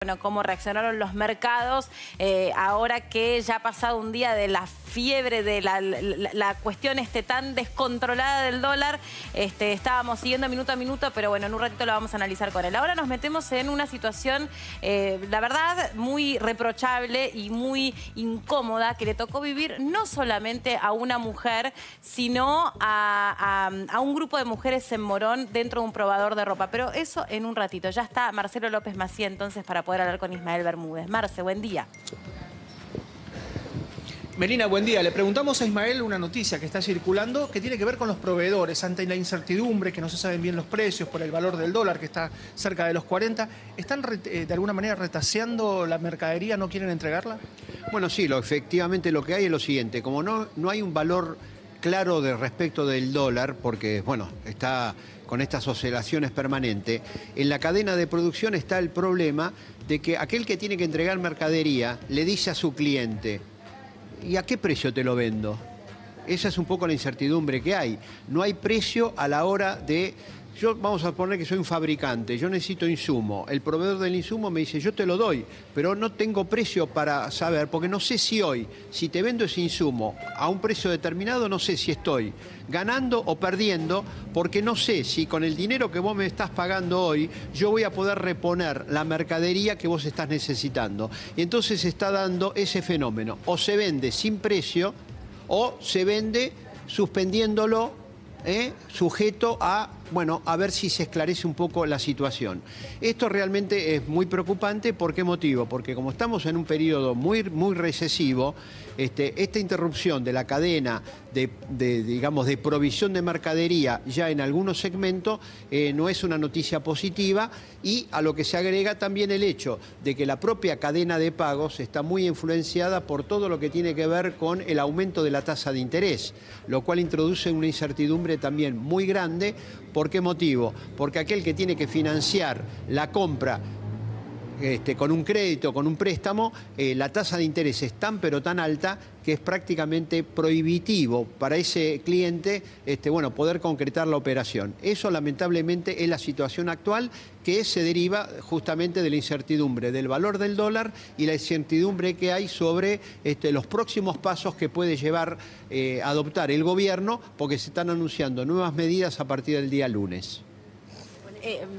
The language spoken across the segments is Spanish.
Bueno, cómo reaccionaron los mercados ahora que ya ha pasado un día de la fiebre, de la cuestión tan descontrolada del dólar. Estábamos siguiendo minuto a minuto, pero bueno, en un ratito lo vamos a analizar con él. Ahora nos metemos en una situación, la verdad, muy reprochable y muy incómoda que le tocó vivir no solamente a una mujer, sino a un grupo de mujeres en Morón dentro de un probador de ropa. Pero eso en un ratito. Ya está Marcelo López Macía entonces para poder hablar con Ismael Bermúdez. Marce, buen día. Melina, buen día. Le preguntamos a Ismael una noticia que está circulando que tiene que ver con los proveedores. Ante la incertidumbre, que no se saben bien los precios por el valor del dólar, que está cerca de los 40, ¿están de alguna manera retaseando la mercadería? ¿No quieren entregarla? Bueno, sí, efectivamente lo que hay es lo siguiente. Como no hay un valor claro respecto del dólar, porque, bueno, está con estas oscilaciones permanentes, en la cadena de producción está el problema de que aquel que tiene que entregar mercadería le dice a su cliente: ¿y a qué precio te lo vendo? Esa es un poco la incertidumbre que hay. No hay precio a la hora de... Vamos a poner que soy un fabricante, yo necesito insumo. El proveedor del insumo me dice: yo te lo doy, pero no tengo precio para saber, porque no sé si hoy, si te vendo ese insumo a un precio determinado, no sé si estoy ganando o perdiendo, porque no sé si con el dinero que vos me estás pagando hoy, yo voy a poder reponer la mercadería que vos estás necesitando. Y entonces se está dando ese fenómeno. O se vende sin precio, o se vende suspendiéndolo, sujeto a, bueno, a ver si se esclarece un poco la situación. Esto realmente es muy preocupante. ¿Por qué motivo? Porque como estamos en un periodo muy recesivo, esta interrupción de la cadena digamos, de provisión de mercadería ya en algunos segmentos no es una noticia positiva, y a lo que se agrega también el hecho de que la propia cadena de pagos está muy influenciada por todo lo que tiene que ver con el aumento de la tasa de interés, lo cual introduce una incertidumbre también muy grande. ¿Por qué motivo? Porque aquel que tiene que financiar la compra con un crédito, con un préstamo, la tasa de interés es tan pero tan alta que es prácticamente prohibitivo para ese cliente bueno, poder concretar la operación. Eso lamentablemente es la situación actual, que se deriva justamente de la incertidumbre del valor del dólar y la incertidumbre que hay sobre los próximos pasos que puede llevar a adoptar el gobierno, porque se están anunciando nuevas medidas a partir del día lunes.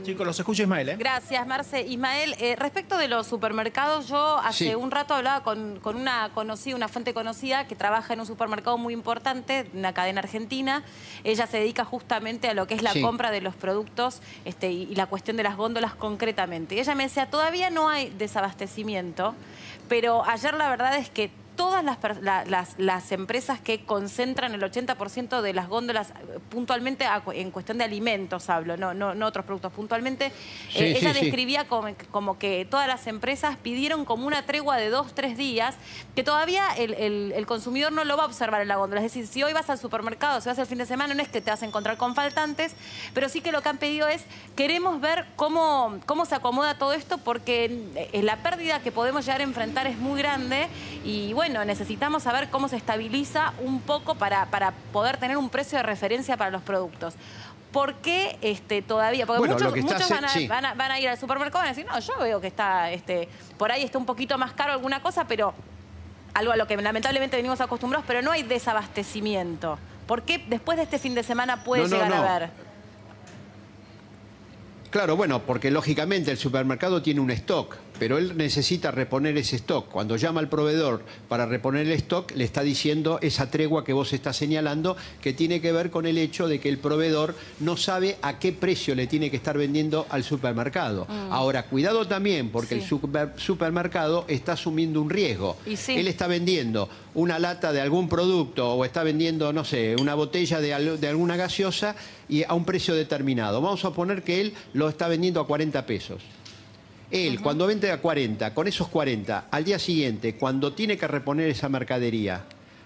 Chicos, los escucho, Ismael. Gracias, Marce. Ismael, respecto de los supermercados, yo hace un rato hablaba con una conocida, una fuente conocida que trabaja en un supermercado muy importante, una cadena argentina. Ella se dedica justamente a lo que es la compra de los productos y la cuestión de las góndolas concretamente. Y ella me decía: todavía no hay desabastecimiento, pero ayer la verdad es que todas las empresas que concentran el 80% de las góndolas, puntualmente en cuestión de alimentos hablo, no otros productos, puntualmente, ella describía como que todas las empresas pidieron como una tregua de 2-3 días, que todavía el consumidor no lo va a observar en la góndola. Es decir, si hoy vas al supermercado, si vas el fin de semana, no es que te vas a encontrar con faltantes, pero sí que lo que han pedido es: queremos ver cómo se acomoda todo esto, porque la pérdida que podemos llegar a enfrentar es muy grande y bueno, necesitamos saber cómo se estabiliza un poco para poder tener un precio de referencia para los productos. ¿Por qué todavía? Porque bueno, muchos van a ir al supermercado y van a decir: no, yo veo que está, por ahí está un poquito más caro alguna cosa, pero algo a lo que lamentablemente venimos acostumbrados, pero no hay desabastecimiento. ¿Por qué después de este fin de semana puede llegar a haber? Claro, bueno, porque lógicamente el supermercado tiene un stock, pero él necesita reponer ese stock. Cuando llama al proveedor para reponer el stock, le está diciendo esa tregua que vos estás señalando, que tiene que ver con el hecho de que el proveedor no sabe a qué precio le tiene que estar vendiendo al supermercado. Ahora, cuidado también, porque el supermercado está asumiendo un riesgo. Él está vendiendo una lata de algún producto o está vendiendo, no sé, una botella de alguna gaseosa y a un precio determinado. Vamos a poner que él lo está vendiendo a 40 pesos. Él, cuando vende a 40, con esos 40, al día siguiente, cuando tiene que reponer esa mercadería,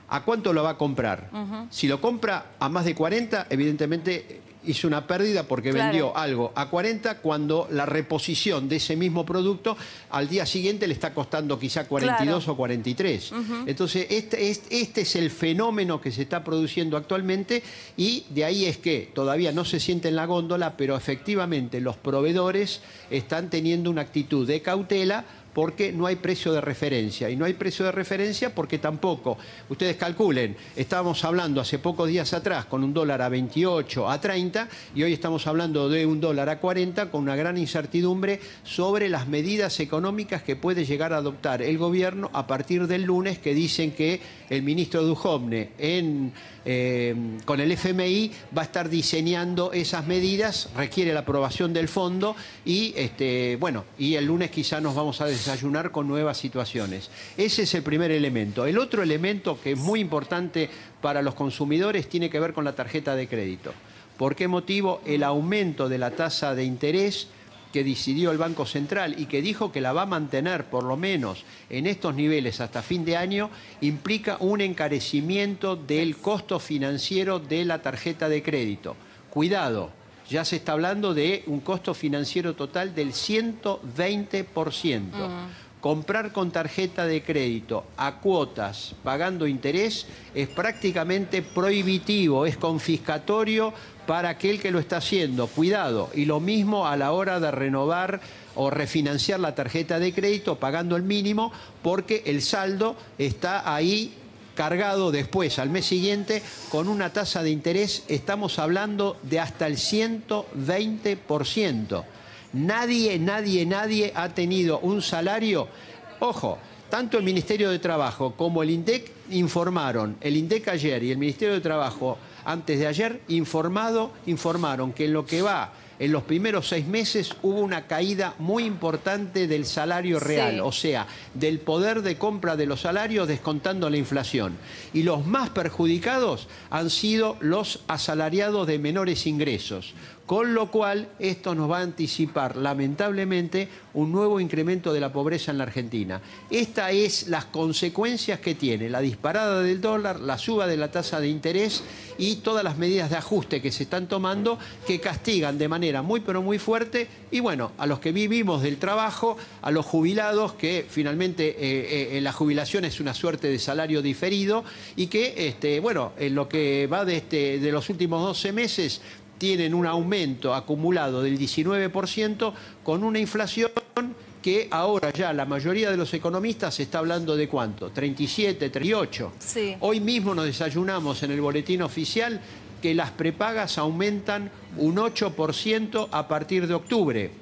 ¿a cuánto lo va a comprar? Si lo compra a más de 40, evidentemente hizo una pérdida porque vendió algo a 40 cuando la reposición de ese mismo producto al día siguiente le está costando quizá 42 o 43. Entonces, este es el fenómeno que se está produciendo actualmente y de ahí es que todavía no se siente en la góndola, pero efectivamente los proveedores están teniendo una actitud de cautela porque no hay precio de referencia. Y no hay precio de referencia porque tampoco, ustedes calculen, estábamos hablando hace pocos días atrás con un dólar a 28, a 30, y hoy estamos hablando de un dólar a 40 con una gran incertidumbre sobre las medidas económicas que puede llegar a adoptar el gobierno a partir del lunes, que dicen que el ministro Duhovne con el FMI va a estar diseñando esas medidas, requiere la aprobación del fondo y, y el lunes quizá nos vamos a desayunar con nuevas situaciones. Ese es el primer elemento. El otro elemento que es muy importante para los consumidores tiene que ver con la tarjeta de crédito. ¿Por qué motivo? El aumento de la tasa de interés que decidió el Banco Central y que dijo que la va a mantener por lo menos en estos niveles hasta fin de año, implica un encarecimiento del costo financiero de la tarjeta de crédito. Cuidado, ya se está hablando de un costo financiero total del 120%. Comprar con tarjeta de crédito a cuotas, pagando interés, es prácticamente prohibitivo, es confiscatorio para aquel que lo está haciendo. Cuidado, y lo mismo a la hora de renovar o refinanciar la tarjeta de crédito pagando el mínimo, porque el saldo está ahí cargado después, al mes siguiente, con una tasa de interés, estamos hablando de hasta el 120%. Nadie ha tenido un salario. Ojo, tanto el Ministerio de Trabajo como el INDEC informaron, el INDEC ayer y el Ministerio de Trabajo antes de ayer informaron que en lo que va en los primeros 6 meses hubo una caída muy importante del salario real, o sea, del poder de compra de los salarios descontando la inflación. Y los más perjudicados han sido los asalariados de menores ingresos. Con lo cual, esto nos va a anticipar, lamentablemente, un nuevo incremento de la pobreza en la Argentina. Estas es las consecuencias que tiene la disparada del dólar, la suba de la tasa de interés y todas las medidas de ajuste que se están tomando que castigan de manera muy pero muy fuerte y bueno, a los que vivimos del trabajo, a los jubilados que finalmente la jubilación es una suerte de salario diferido y que, en lo que va de los últimos 12 meses tienen un aumento acumulado del 19% con una inflación que ahora ya la mayoría de los economistas está hablando de ¿cuánto? 37, 38. Sí. Hoy mismo nos desayunamos en el boletín oficial que las prepagas aumentan un 8% a partir de octubre.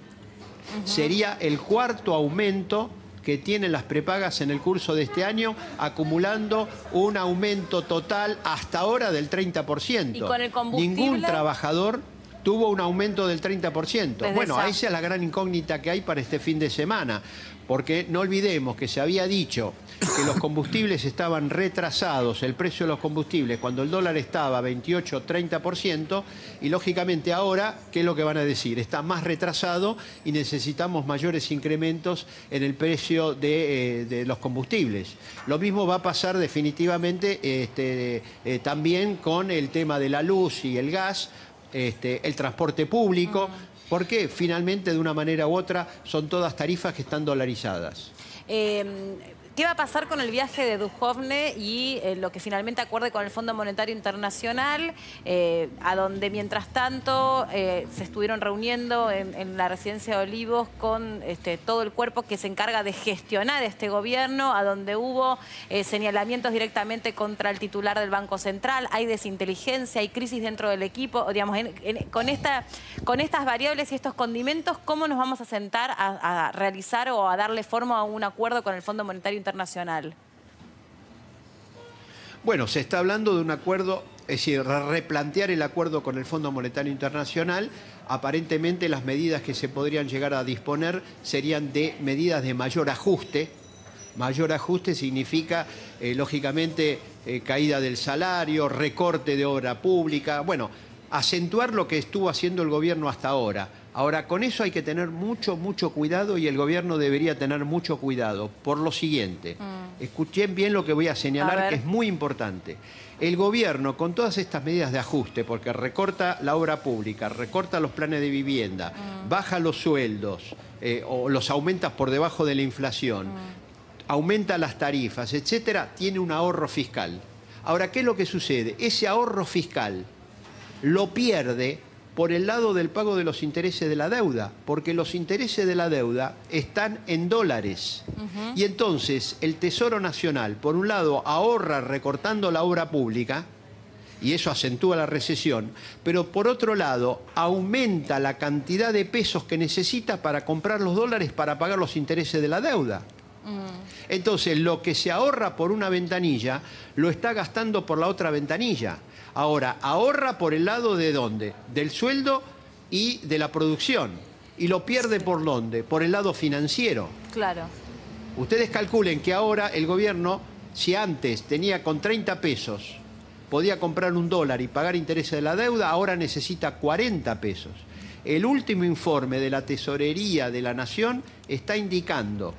Sería el cuarto aumento que tienen las prepagas en el curso de este año, acumulando un aumento total hasta ahora del 30%. ¿Y con el combustible? Ningún trabajador tuvo un aumento del 30%. Bueno, esa es la gran incógnita que hay para este fin de semana, porque no olvidemos que se había dicho que los combustibles estaban retrasados, el precio de los combustibles, cuando el dólar estaba a 28, 30%, y lógicamente ahora, ¿qué es lo que van a decir? Está más retrasado y necesitamos mayores incrementos en el precio de los combustibles. Lo mismo va a pasar definitivamente también con el tema de la luz y el gas, el transporte público, porque finalmente de una manera u otra son todas tarifas que están dolarizadas. ¿Qué va a pasar con el viaje de Duhovne y lo que finalmente acuerde con el Fondo Monetario Internacional, a donde mientras tanto se estuvieron reuniendo en la residencia de Olivos con todo el cuerpo que se encarga de gestionar este gobierno, a donde hubo señalamientos directamente contra el titular del Banco Central, hay desinteligencia, hay crisis dentro del equipo, digamos, con estas variables y estos condimentos, ¿cómo nos vamos a sentar a realizar o a darle forma a un acuerdo con el Fondo Monetario Internacional? Bueno, se está hablando de un acuerdo, es decir, replantear el acuerdo con el Fondo Monetario Internacional. Aparentemente las medidas que se podrían llegar a disponer serían de medidas de mayor ajuste. Mayor ajuste significa, lógicamente, caída del salario, recorte de obra pública, bueno, acentuar lo que estuvo haciendo el gobierno hasta ahora. Ahora, con eso hay que tener mucho cuidado y el gobierno debería tener mucho cuidado por lo siguiente. escuchen bien lo que voy a señalar, que es muy importante. El gobierno, con todas estas medidas de ajuste, porque recorta la obra pública, recorta los planes de vivienda, baja los sueldos o los aumenta por debajo de la inflación, aumenta las tarifas, etcétera, tiene un ahorro fiscal. Ahora, ¿qué es lo que sucede? Ese ahorro fiscal lo pierde por el lado del pago de los intereses de la deuda, porque los intereses de la deuda están en dólares. Y entonces el Tesoro Nacional, por un lado, ahorra recortando la obra pública, y eso acentúa la recesión, pero por otro lado, aumenta la cantidad de pesos que necesita para comprar los dólares para pagar los intereses de la deuda. Entonces, lo que se ahorra por una ventanilla, lo está gastando por la otra ventanilla. Ahora, ahorra por el lado de ¿dónde? Del sueldo y de la producción. ¿Y lo pierde por dónde? Por el lado financiero. Claro. Ustedes calculen que ahora el gobierno, si antes tenía con 30 pesos, podía comprar un dólar y pagar intereses de la deuda, ahora necesita 40 pesos. El último informe de la Tesorería de la Nación está indicando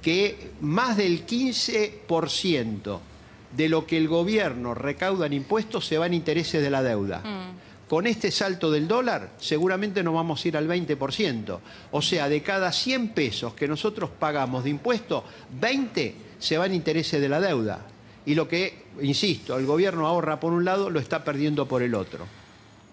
que más del 15% de lo que el gobierno recauda en impuestos se va en intereses de la deuda. Con este salto del dólar, seguramente nos vamos a ir al 20%. O sea, de cada 100 pesos que nosotros pagamos de impuestos, 20 se van en intereses de la deuda. Y lo que, insisto, el gobierno ahorra por un lado, lo está perdiendo por el otro.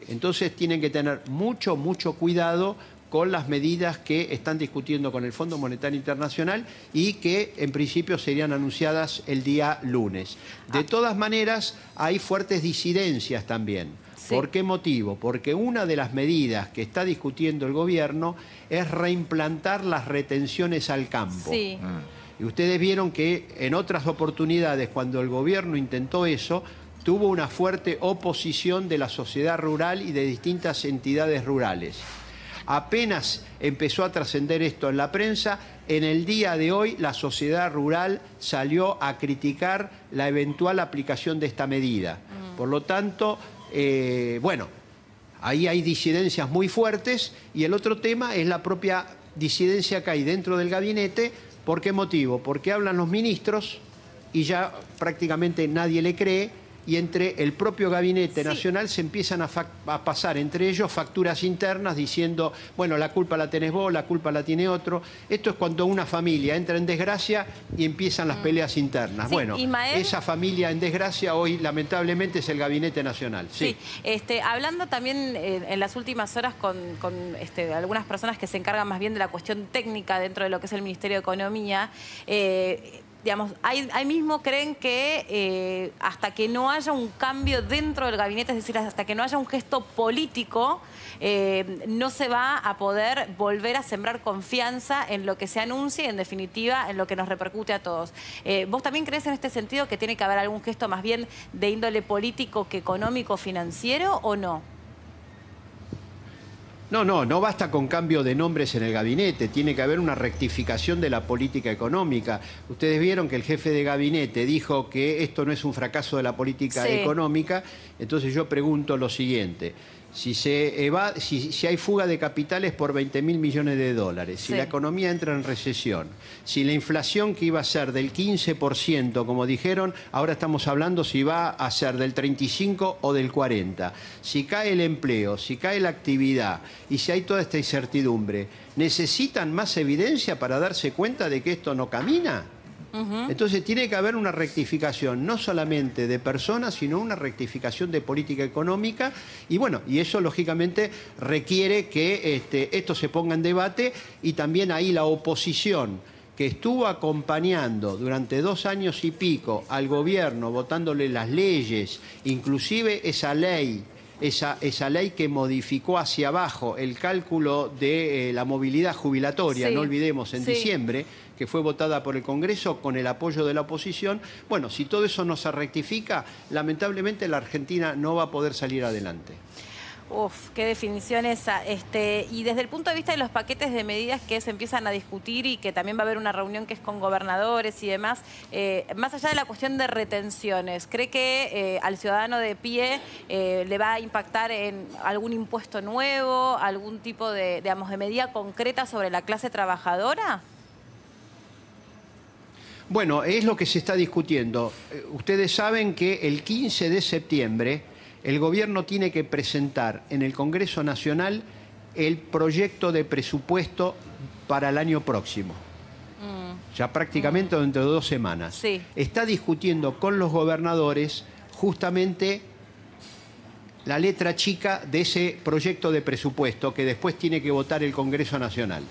Entonces tienen que tener mucho, mucho cuidado con las medidas que están discutiendo con el Fondo Monetario Internacional y que en principio serían anunciadas el día lunes. De todas maneras, hay fuertes disidencias también. Sí. ¿Por qué motivo? Porque una de las medidas que está discutiendo el gobierno es reimplantar las retenciones al campo. Sí. Y ustedes vieron que en otras oportunidades, cuando el gobierno intentó eso, tuvo una fuerte oposición de la sociedad rural y de distintas entidades rurales. Apenas empezó a trascender esto en la prensa, en el día de hoy la sociedad rural salió a criticar la eventual aplicación de esta medida. Por lo tanto, bueno, ahí hay disidencias muy fuertes y el otro tema es la propia disidencia que hay dentro del gabinete. ¿Por qué motivo? Porque hablan los ministros y ya prácticamente nadie le cree. Y entre el propio Gabinete Nacional se empiezan a pasar entre ellos facturas internas diciendo, bueno, la culpa la tenés vos, la culpa la tiene otro. Esto es cuando una familia entra en desgracia y empiezan las peleas internas. Sí, bueno, Ismael, esa familia en desgracia hoy lamentablemente es el Gabinete Nacional. Sí. Hablando también en las últimas horas con algunas personas que se encargan más bien de la cuestión técnica dentro de lo que es el Ministerio de Economía, digamos, ahí mismo creen que hasta que no haya un cambio dentro del gabinete, es decir, hasta que no haya un gesto político, no se va a poder volver a sembrar confianza en lo que se anuncia y, en definitiva, en lo que nos repercute a todos. ¿Vos también crees en este sentido que tiene que haber algún gesto más bien de índole político que económico, financiero, o no? No basta con cambio de nombres en el gabinete, tiene que haber una rectificación de la política económica. Ustedes vieron que el jefe de gabinete dijo que esto no es un fracaso de la política económica, entonces yo pregunto lo siguiente. Si hay fuga de capitales por 20.000 millones de dólares, si la economía entra en recesión, si la inflación que iba a ser del 15%, como dijeron, ahora estamos hablando si va a ser del 35% o del 40%, si cae el empleo, si cae la actividad y si hay toda esta incertidumbre, ¿necesitan más evidencia para darse cuenta de que esto no camina? Entonces tiene que haber una rectificación no solamente de personas, sino una rectificación de política económica y bueno, y eso lógicamente requiere que esto se ponga en debate y también ahí la oposición que estuvo acompañando durante 2 años y pico al gobierno, votándole las leyes, inclusive esa ley que modificó hacia abajo el cálculo de la movilidad jubilatoria, no olvidemos, en diciembre, que fue votada por el Congreso con el apoyo de la oposición. Bueno, si todo eso no se rectifica, lamentablemente la Argentina no va a poder salir adelante. Uf, qué definición esa. Y desde el punto de vista de los paquetes de medidas que se empiezan a discutir y que también va a haber una reunión que es con gobernadores y demás, más allá de la cuestión de retenciones, ¿cree que al ciudadano de pie le va a impactar en algún impuesto nuevo, algún tipo de, digamos, de medida concreta sobre la clase trabajadora? Bueno, es lo que se está discutiendo. Ustedes saben que el 15 de septiembre el gobierno tiene que presentar en el Congreso Nacional el proyecto de presupuesto para el año próximo. Ya prácticamente dentro de 2 semanas. Sí. Está discutiendo con los gobernadores justamente la letra chica de ese proyecto de presupuesto que después tiene que votar el Congreso Nacional.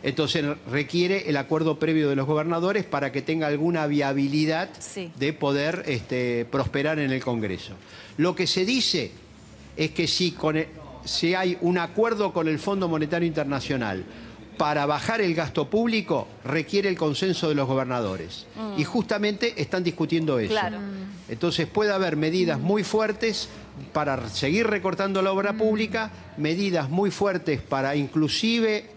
Entonces requiere el acuerdo previo de los gobernadores para que tenga alguna viabilidad de poder prosperar en el Congreso. Lo que se dice es que si hay un acuerdo con el Fondo Monetario Internacional para bajar el gasto público, requiere el consenso de los gobernadores. Y justamente están discutiendo eso. Claro. Entonces puede haber medidas muy fuertes para seguir recortando la obra pública, medidas muy fuertes para inclusive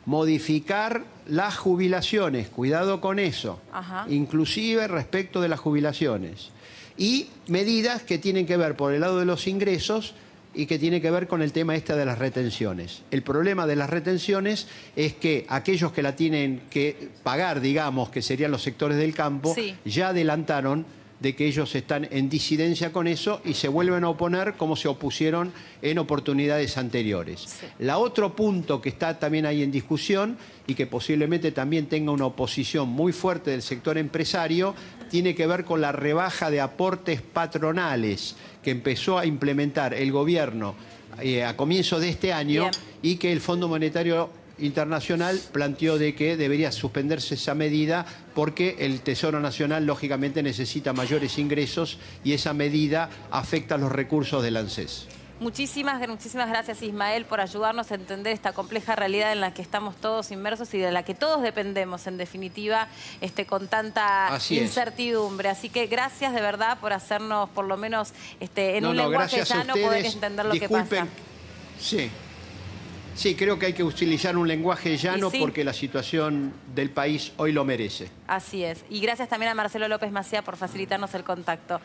modificar las jubilaciones, cuidado con eso, inclusive respecto de las jubilaciones. Y medidas que tienen que ver por el lado de los ingresos y que tiene que ver con el tema de las retenciones. El problema de las retenciones es que aquellos que la tienen que pagar, digamos, que serían los sectores del campo, ya adelantaron de que ellos están en disidencia con eso y se vuelven a oponer como se opusieron en oportunidades anteriores. La otro punto que está también ahí en discusión y que posiblemente también tenga una oposición muy fuerte del sector empresario, tiene que ver con la rebaja de aportes patronales que empezó a implementar el gobierno a comienzo de este año y que el Fondo Monetario Internacional planteó de que debería suspenderse esa medida porque el Tesoro Nacional lógicamente necesita mayores ingresos y esa medida afecta los recursos del ANSES. Muchísimas gracias, Ismael, por ayudarnos a entender esta compleja realidad en la que estamos todos inmersos y de la que todos dependemos, en definitiva, con tanta incertidumbre. Así que gracias de verdad por hacernos, por lo menos en un lenguaje llano, poder entender lo que pasa. Sí, creo que hay que utilizar un lenguaje llano porque la situación del país hoy lo merece. Así es. Y gracias también a Marcelo López Maciá por facilitarnos el contacto.